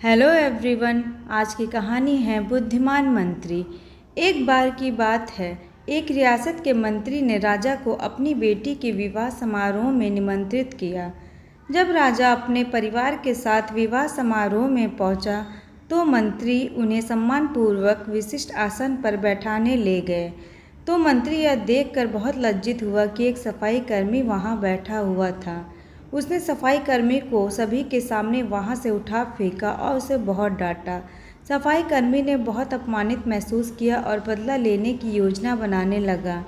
Hello everyone. आज की कहानी है बुद्धिमान मंत्री। एक बार की बात है, एक रियासत के मंत्री ने राजा को अपनी बेटी के विवाह समारोह में निमंत्रित किया। जब राजा अपने परिवार के साथ विवाह समारोह में पहुंचा, तो मंत्री उन्हें सम्मानपूर्वक विशिष्ट आसन पर बैठाने ले गए। तो मंत्री यह देखकर बहुत लज्जित हुआ कि एक सफाई कर्मी वहां बैठा हुआ था। उसने सफाई कर्मी को सभी के सामने वहां से उठा फेंका और उसे बहुत डांटा। सफाई कर्मी ने बहुत अपमानित महसूस किया और बदला लेने की योजना बनाने लगा।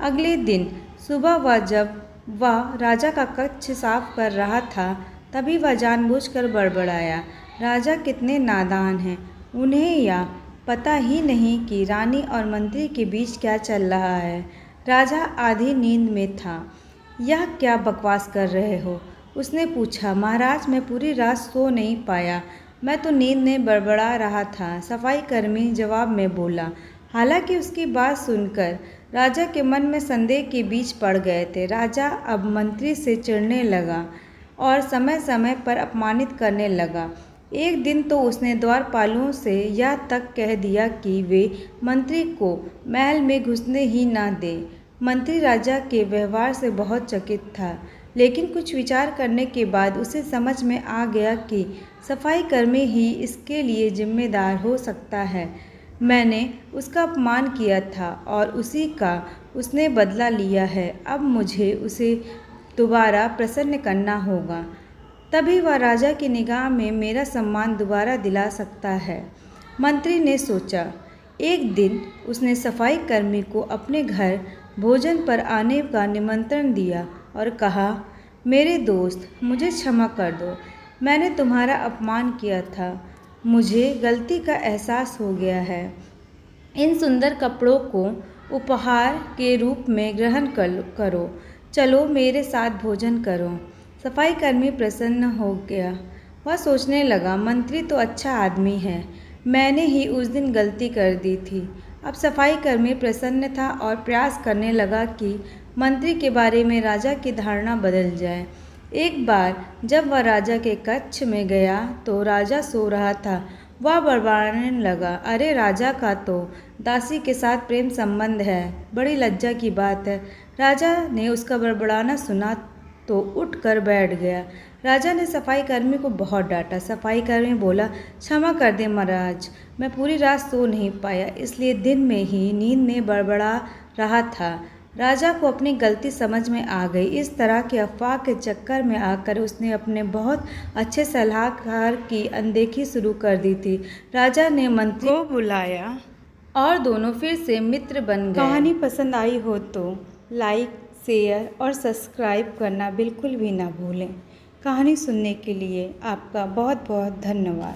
अगले दिन सुबह जब वह राजा का कक्ष साफ कर रहा था, तभी वह जानबूझकर बड़बड़ाया। राजा कितने नादान हैं, उन्हें यह पता ही नहीं कि रानी और मंत्री के बीच क्या चल रहा है। राजा आधी नींद में था। यह क्या बकवास कर रहे हो? उसने पूछा। महाराज, मैं पूरी रात सो नहीं पाया, मैं तो नींद में बड़बड़ा रहा था, सफाई कर्मी जवाब में बोला। हालांकि उसकी बात सुनकर राजा के मन में संदेह के बीच पड़ गए थे। राजा अब मंत्री से चिढ़ने लगा और समय समय पर अपमानित करने लगा। एक दिन तो उसने द्वारपालों से यह तक कह दिया कि वे मंत्री को महल में घुसने ही न दें। मंत्री राजा के व्यवहार से बहुत चकित था, लेकिन कुछ विचार करने के बाद उसे समझ में आ गया कि सफाई कर्मी ही इसके लिए जिम्मेदार हो सकता है। मैंने उसका अपमान किया था और उसी का उसने बदला लिया है। अब मुझे उसे दोबारा प्रसन्न करना होगा, तभी वह राजा की निगाह में मेरा सम्मान दोबारा दिला सकता है, मंत्री ने सोचा। एक दिन उसने सफाई कर्मी को अपने घर भोजन पर आने का निमंत्रण दिया और कहा, मेरे दोस्त, मुझे क्षमा कर दो, मैंने तुम्हारा अपमान किया था, मुझे गलती का एहसास हो गया है। इन सुंदर कपड़ों को उपहार के रूप में ग्रहण करो, चलो मेरे साथ भोजन करो। सफाई कर्मी प्रसन्न हो गया। वह सोचने लगा, मंत्री तो अच्छा आदमी है, मैंने ही उस दिन गलती कर दी थी। अब सफाई कर्मी प्रसन्न था और प्रयास करने लगा कि मंत्री के बारे में राजा की धारणा बदल जाए। एक बार जब वह राजा के कक्ष में गया तो राजा सो रहा था। वह बड़बड़ाने लगा, अरे राजा का तो दासी के साथ प्रेम संबंध है, बड़ी लज्जा की बात है। राजा ने उसका बड़बड़ाना सुना तो उठकर बैठ गया। राजा ने सफाई कर्मी को बहुत डांटा। सफाई कर्मी बोला, क्षमा कर दे महाराज, मैं पूरी रात सो नहीं पाया, इसलिए दिन में ही नींद में बड़बड़ा रहा था। राजा को अपनी गलती समझ में आ गई। इस तरह के अफवाह के चक्कर में आकर उसने अपने बहुत अच्छे सलाहकार की अनदेखी शुरू कर दी थी। राजा ने मंत्री को बुलाया और दोनों फिर से मित्र बन गए। कहानी पसंद आई हो तो लाइक, शेयर और सब्सक्राइब करना बिल्कुल भी ना भूलें। कहानी सुनने के लिए आपका बहुत बहुत धन्यवाद।